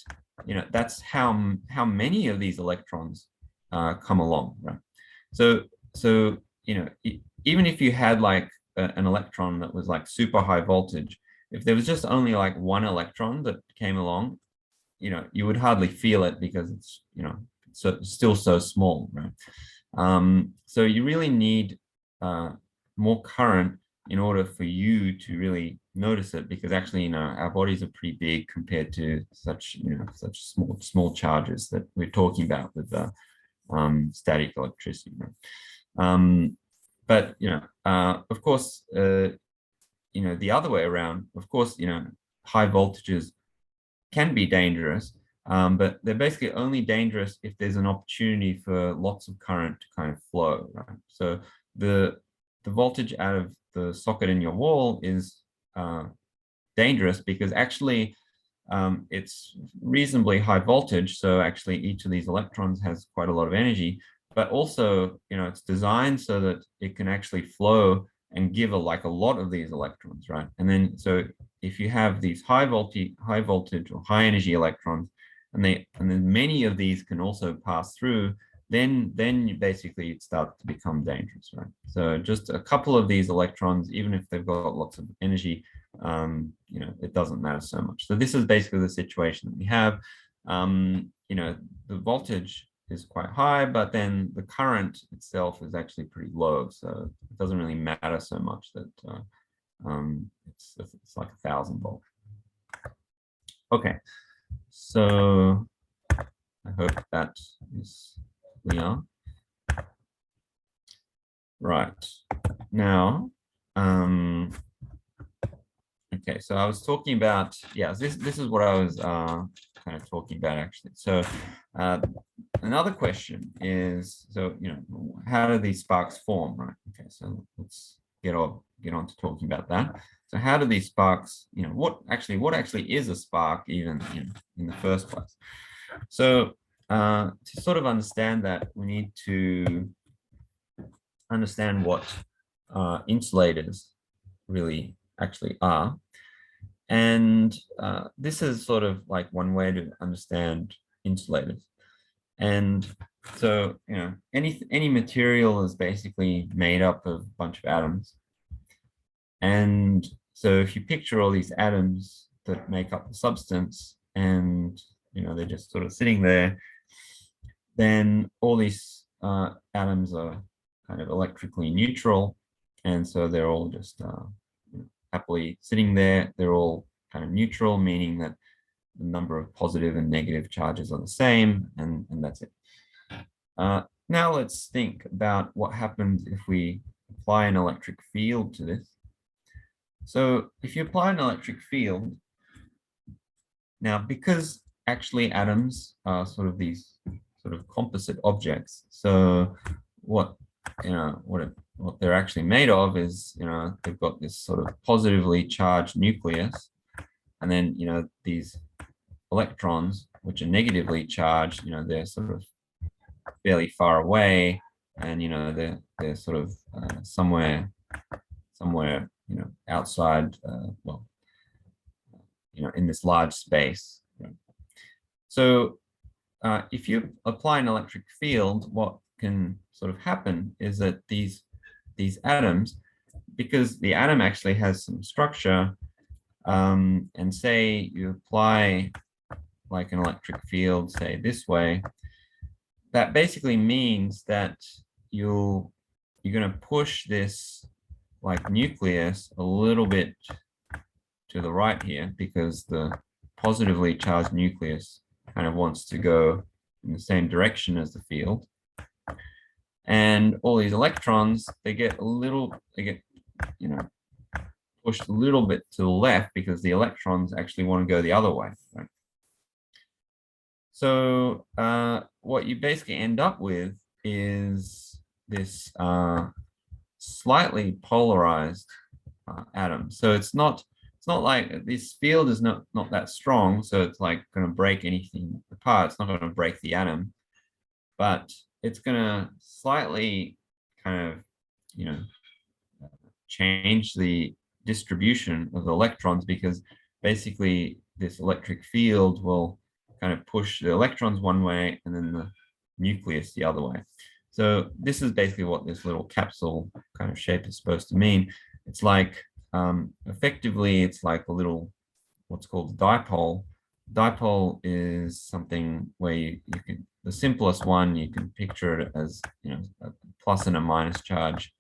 that's how many of these electrons come along, right? So even if you had like an electron that was like super high voltage, if there was just only like one electron that came along, you would hardly feel it, because it's still so small, right? So you really need more current in order for you to really notice it, because actually our bodies are pretty big compared to such small charges that we're talking about with the static electricity, right? But of course the other way around, of course high voltages can be dangerous, but they're basically only dangerous if there's an opportunity for lots of current to kind of flow, right? So the voltage out of the socket in your wall is dangerous, because actually it's reasonably high voltage. So actually each of these electrons has quite a lot of energy, but also it's designed so that it can actually flow and give a lot of these electrons, right? And then so if you have these high voltage or high energy electrons, and then many of these can also pass through, then you basically it starts to become dangerous, right? So just a couple of these electrons, even if they've got lots of energy, it doesn't matter so much. So this is basically the situation that we have. The voltage is quite high, but then the current itself is actually pretty low, so it doesn't really matter so much that it's like 1,000 volts. Okay, so I hope that is clear. Right now, okay, so I was talking about, yeah, this is what I was kind of talking about actually. So another question is, so, how do these sparks form, right? Okay, so let's get on to talking about that. So how do these sparks, what actually is a spark even in the first place? So to sort of understand that, we need to understand what insulators really actually are. And this is sort of like one way to understand insulators. And so, any material is basically made up of a bunch of atoms. And so if you picture all these atoms that make up the substance, and they're just sort of sitting there, then all these atoms are kind of electrically neutral, and so they're all just happily sitting there. They're all kind of neutral, meaning that the number of positive and negative charges are the same, and that's it. Now let's think about what happens if we apply an electric field to this. So if you apply an electric field, now because actually atoms are sort of these sort of composite objects, so what they're actually made of is, they've got this sort of positively charged nucleus, and then these electrons which are negatively charged, they're sort of fairly far away, and they're sort of somewhere outside, well, in this large space. So if you apply an electric field, what can sort of happen is that these atoms, because the atom actually has some structure, and say you apply like an electric field, say this way, that basically means that you're going to push this like nucleus a little bit to the right here, because the positively charged nucleus kind of wants to go in the same direction as the field. And all these electrons, they get pushed a little bit to the left, because the electrons actually want to go the other way, right? So what you basically end up with is this slightly polarized atom. So it's not like this field is not that strong, so it's like going to break anything apart. It's not going to break the atom, but it's going to slightly kind of change the distribution of the electrons, because basically this electric field will kind of push the electrons one way and then the nucleus the other way. So this is basically what this little capsule kind of shape is supposed to mean. It's like effectively it's like a little what's called a dipole. Dipole is something where you can, the simplest one, you can picture it as a plus and a minus charge,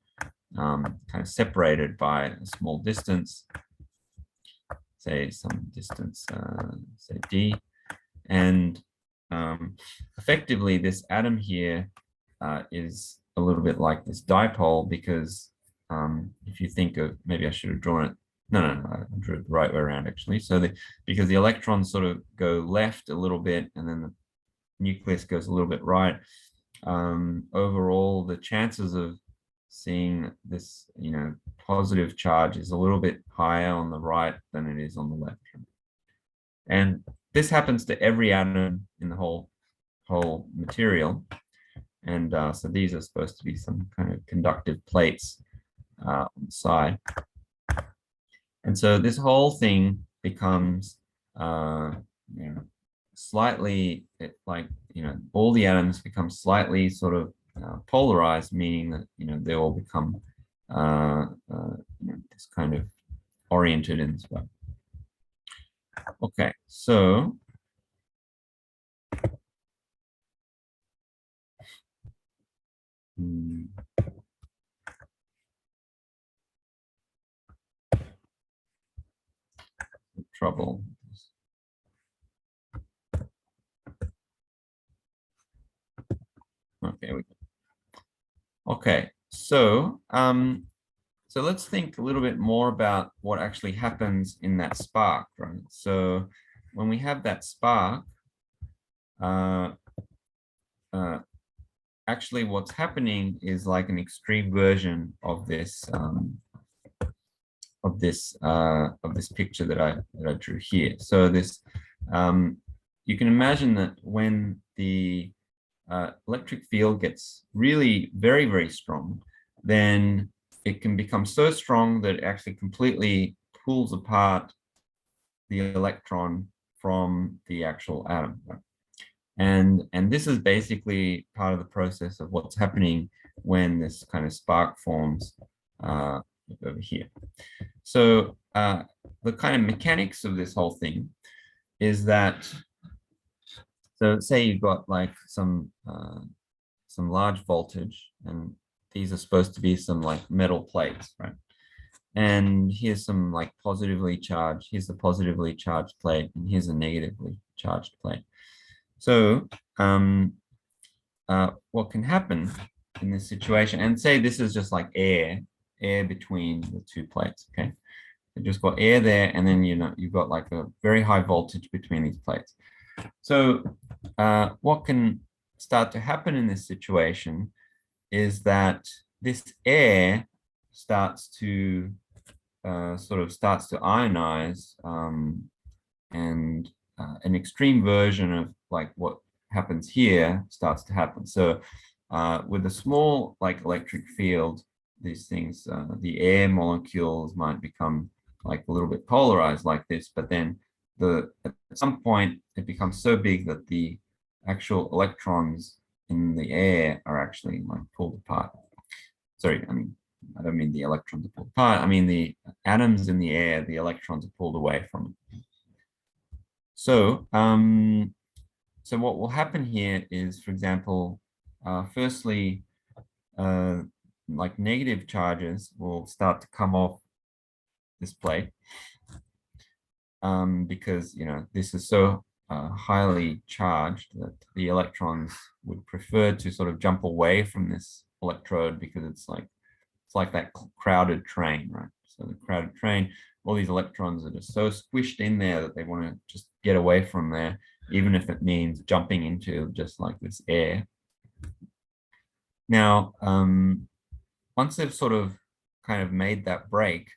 kind of separated by a small distance, say some distance, say d. And effectively this atom here is a little bit like this dipole, because if you think of, maybe I should have drawn it, no, I drew it the right way around actually. So because the electrons sort of go left a little bit and then the nucleus goes a little bit right, overall the chances of seeing this positive charge is a little bit higher on the right than it is on the left. And this happens to every atom in the whole material. And so these are supposed to be some kind of conductive plates on the side. And so this whole thing becomes slightly all the atoms become slightly sort of polarized, meaning that they all become this kind of oriented in this way. Okay, so trouble. Okay, okay, so so let's think a little bit more about what actually happens in that spark, right? So when we have that spark, actually what's happening is like an extreme version of this picture that I drew here. So this you can imagine that when the electric field gets really very, very strong, then it can become so strong that it actually completely pulls apart the electron from the actual atom. And this is basically part of the process of what's happening when this kind of spark forms over here. So the kind of mechanics of this whole thing is that, so say you've got like some large voltage, and these are supposed to be some like metal plates, right? And here's some like positively charged, here's the positively charged plate, and here's a negatively charged plate. So what can happen in this situation, and say this is just like air between the two plates, okay? You just got air there, and then you've got like a very high voltage between these plates. So what can start to happen in this situation is that this air starts to starts to ionize, and an extreme version of like what happens here starts to happen. So with a small like electric field, these things, the air molecules might become like a little bit polarized like this, but then at some point it becomes so big that the actual electrons in the air are actually like pulled apart. Sorry, I don't mean the electrons are pulled apart. I mean the atoms in the air, the electrons are pulled away from it. So, so what will happen here is, for example, firstly, like negative charges will start to come off this plate, because this is so highly charged that the electrons would prefer to sort of jump away from this electrode, because it's like that crowded train, right? So the crowded train, all these electrons are just so squished in there that they want to just get away from there, even if it means jumping into just like this air. Now, once they've sort of kind of made that break,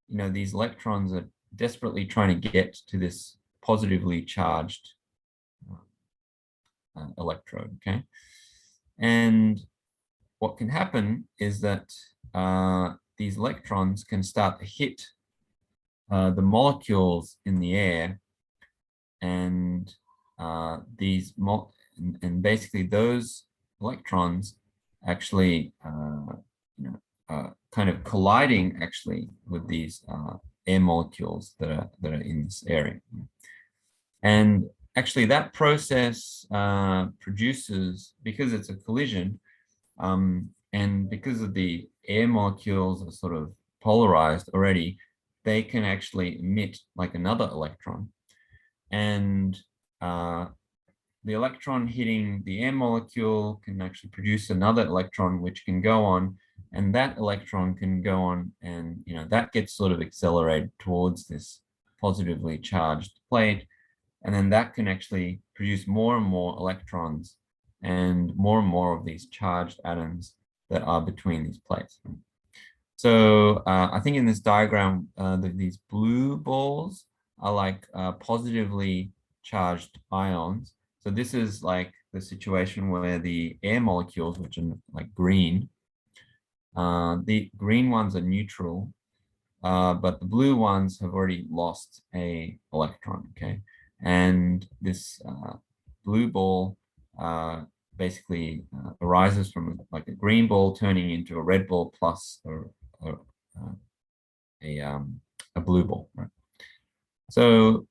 these electrons are desperately trying to get to this positively charged electrode, okay? And what can happen is that these electrons can start to hit the molecules in the air, and basically those electrons actually kind of colliding actually with these air molecules that are in this area. And actually that process produces, because it's a collision, and because of the air molecules are sort of polarized already, they can actually emit like another electron. And the electron hitting the air molecule can actually produce another electron, which can go on, and that electron can go on, and that gets sort of accelerated towards this positively charged plate, and then that can actually produce more and more electrons and more of these charged atoms that are between these plates. So I think in this diagram, these blue balls are like positively charged ions. So this is like the situation where the air molecules, which are like green, the green ones are neutral, but the blue ones have already lost an electron, okay? And this blue ball basically arises from like a green ball turning into a red ball plus a blue ball, right? So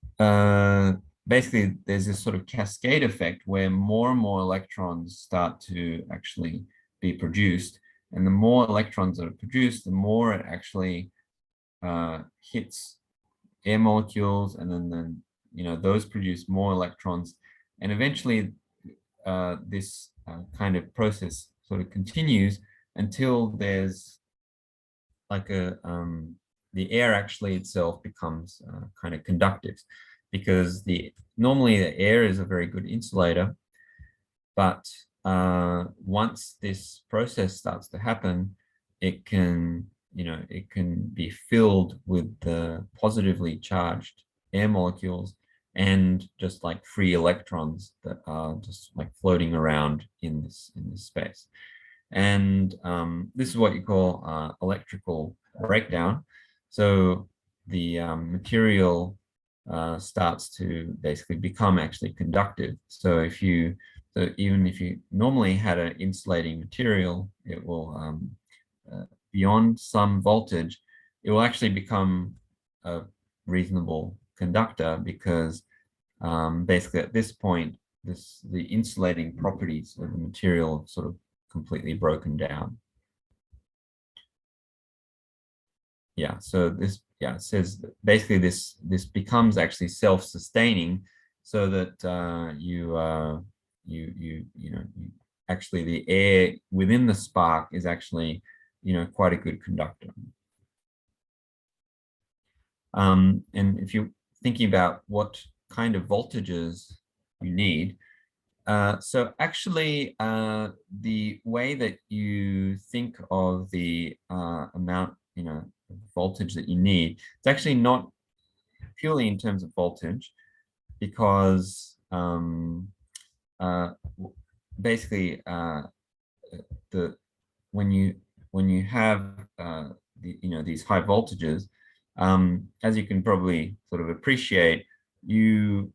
basically there's this sort of cascade effect where more and more electrons start to actually be produced, and the more electrons that are produced, the more it actually hits air molecules, and then those produce more electrons, and eventually this kind of process sort of continues until there's like the air actually itself becomes kind of conductive, because normally the air is a very good insulator, but once this process starts to happen, it can, it can be filled with the positively charged air molecules and just like free electrons that are just like floating around in this space. And this is what you call electrical breakdown. So the material starts to basically become actually conductive. So even if you normally had an insulating material, it will beyond some voltage, it will actually become a reasonable conductor, because basically at this point, the insulating properties of the material sort of completely broken down. Yeah, so this, it says that basically this becomes actually self-sustaining, so that actually the air within the spark is actually quite a good conductor. And if you're thinking about what kind of voltages you need, so actually the way that you think of the amount voltage that you need, it's actually not purely in terms of voltage, because basically when you have these high voltages, as you can probably sort of appreciate, you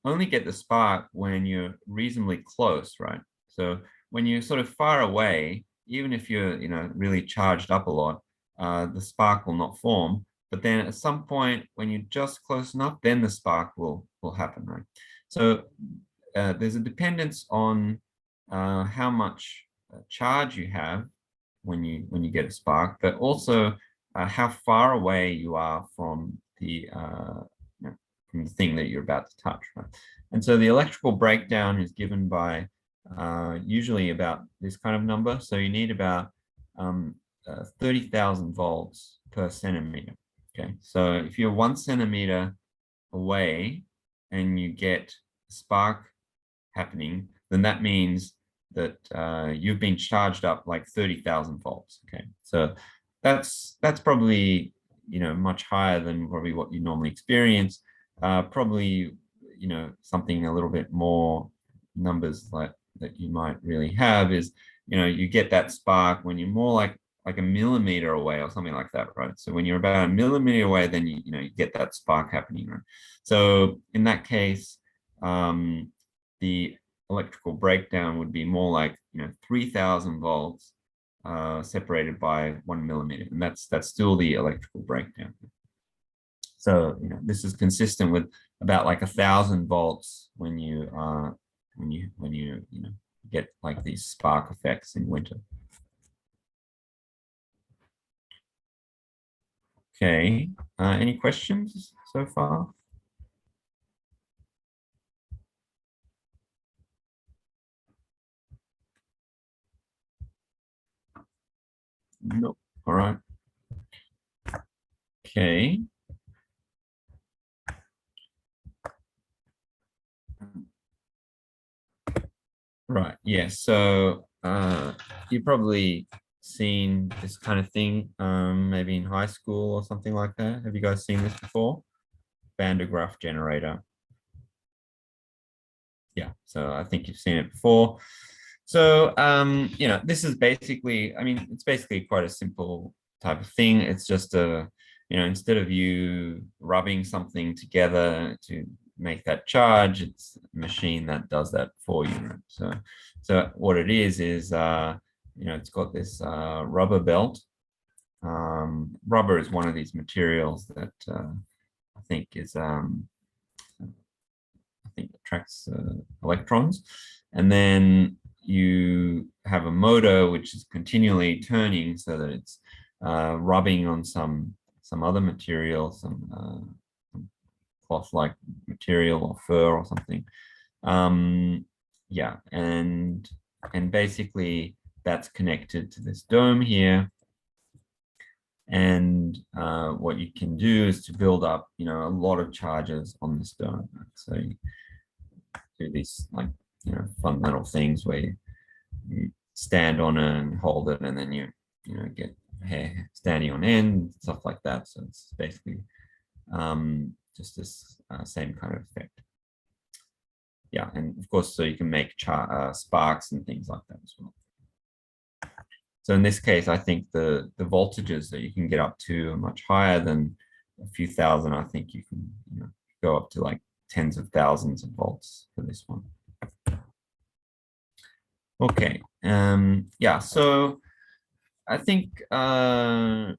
only get the spark when you're reasonably close, right? So when you're sort of far away, even if you're really charged up a lot, the spark will not form. But then at some point when you're just close enough, then the spark will happen, right? So there's a dependence on how much charge you have when you get a spark, but also how far away you are from the thing that you're about to touch, right? And so the electrical breakdown is given by usually about this kind of number. So you need about 30,000 volts per centimeter. Okay, so if you're 1 centimeter away and you get a spark happening, then that means that you've been charged up like 30,000 volts. Okay, so that's probably much higher than probably what you normally experience. Probably something a little bit more numbers like that you might really have is you get that spark when you're more like a millimeter away or something like that, right? So when you're about a millimeter away, then you get that spark happening, right? So in that case, the electrical breakdown would be more like 3,000 volts separated by 1 millimeter, and that's still the electrical breakdown. So this is consistent with about like 1,000 volts when you get like these spark effects in winter. Okay, any questions so far? Nope. All right. Okay. Right. Yeah. So you've probably seen this kind of thing, maybe in high school or something like that. Have you guys seen this before? Graaf Generator. Yeah. So I think you've seen it before. So this is basically, it's basically quite a simple type of thing. It's just instead of you rubbing something together to make that charge, it's a machine that does that for you, right? So what it is it's got this rubber belt. Rubber is one of these materials that I think attracts electrons, and then you have a motor which is continually turning so that it's rubbing on some other material, some cloth-like material or fur or something. Yeah, and basically that's connected to this dome here. And what you can do is to build up, a lot of charges on this dome. So you do these like fundamental things where you stand on it and hold it, and then you get hair standing on end, stuff like that. So it's basically just this same kind of effect. Yeah, and of course, so you can make sparks and things like that as well. So in this case, I think the voltages that you can get up to are much higher than a few thousand. I think you can go up to like tens of thousands of volts for this one. Okay, yeah, so I think, so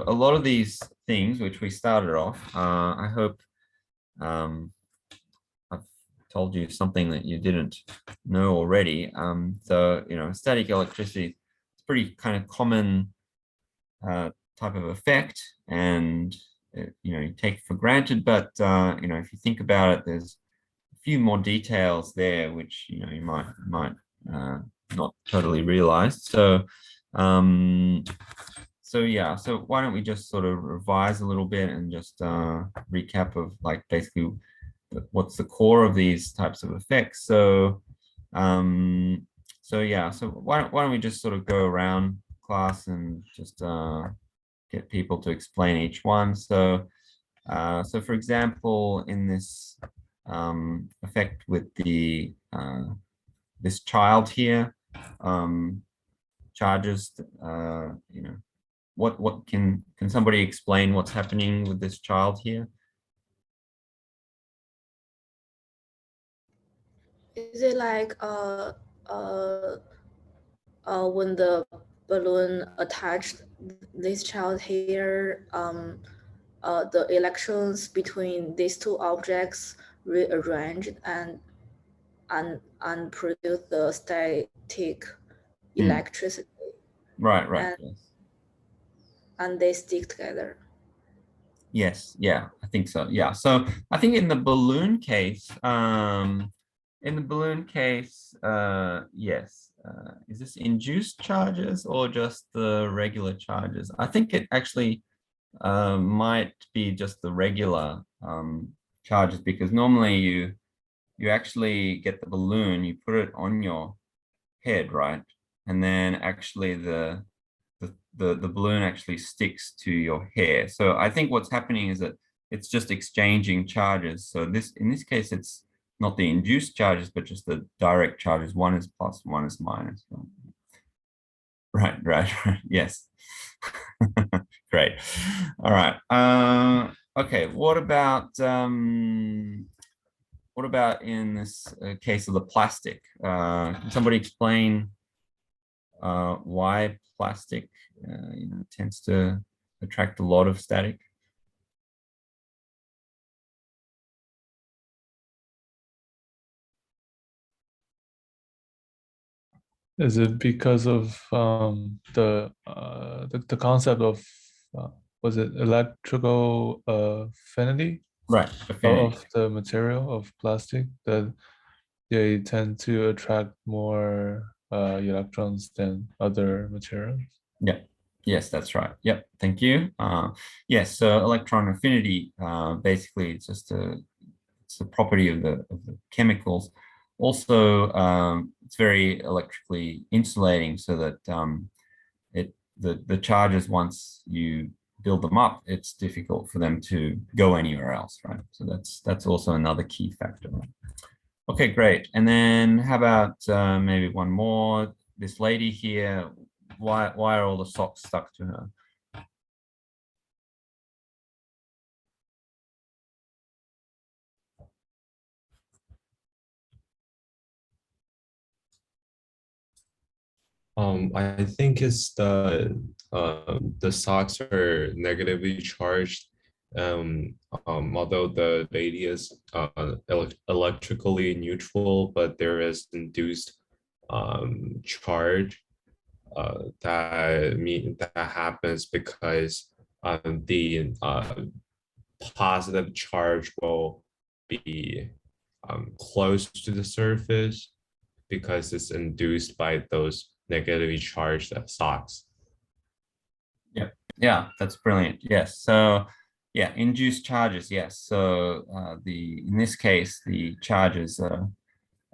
a lot of these things which we started off, I hope I've told you something that you didn't know already. So, static electricity, it's pretty kind of common type of effect, and, you take it for granted, but, if you think about it, there's a few more details there, which, you might not totally realize. So, yeah, so why don't we just sort of revise a little bit and just recap of like basically what's the core of these types of effects. So yeah, so why don't we just sort of go around class and just get people to explain each one. So for example, in this effect with the this child here, charges, what can somebody explain what's happening with this child here? Is it like when the balloon attached this child here, the electrons between these two objects rearranged and produce the static electricity. Right. And, Yes. And they stick together. Yes. Yeah, I think so. Yeah. So I think in the balloon case, yes. Is this induced charges or just the regular charges? I think it actually might be just the regular charges, because normally you actually get the balloon, you put it on your head, right? And then actually the balloon actually sticks to your hair. So I think what's happening is that it's just exchanging charges. So in this case, it's not the induced charges, but just the direct charges. One is plus, one is minus. Right. Yes. Great. All right. Okay. What about in this case of the plastic? Can somebody explain why plastic tends to attract a lot of static? Is it because of the concept of was it electrical affinity? Right, Of the material of plastic, that they tend to attract more electrons than other materials? Yeah. Yes, that's right. Yep. Thank you. Yes. So electron affinity, basically, it's just it's a property of the chemicals. Also, it's very electrically insulating, so that the charges, once you build them up, it's difficult for them to go anywhere else, right? So that's also another key factor. Okay, great. And then how about maybe one more? This lady here, why are all the socks stuck to her? I think it's the socks are negatively charged. Although the lady is electrically neutral, but there is induced charge that happens because the positive charge will be close to the surface because it's induced by those negatively charged socks. Yeah, that's brilliant. Yes. So yeah, induced charges. Yes. So in this case, the charges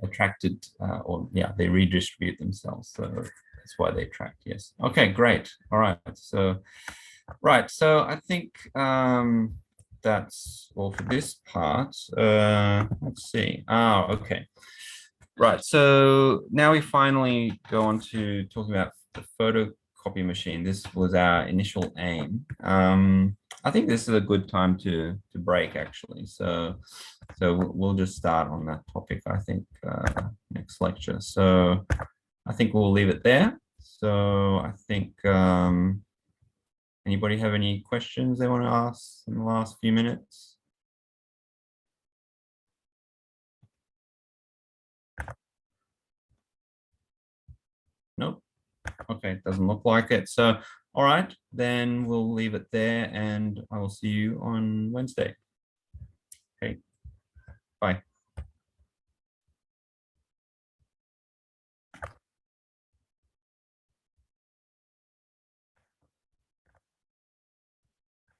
attracted, or yeah, they redistribute themselves. So that's why they attract. Yes. Okay, great. All right. So, right. So I think that's all for this part. Let's see. Oh, okay. Right. So now we finally go on to talking about the photocopy machine. This was our initial aim. I think this is a good time to break, actually. So we'll just start on that topic, I think, next lecture. So I think we'll leave it there. So I think anybody have any questions they want to ask in the last few minutes? Nope. Okay, doesn't look like it. So, all right, then we'll leave it there and I will see you on Wednesday. Okay, bye.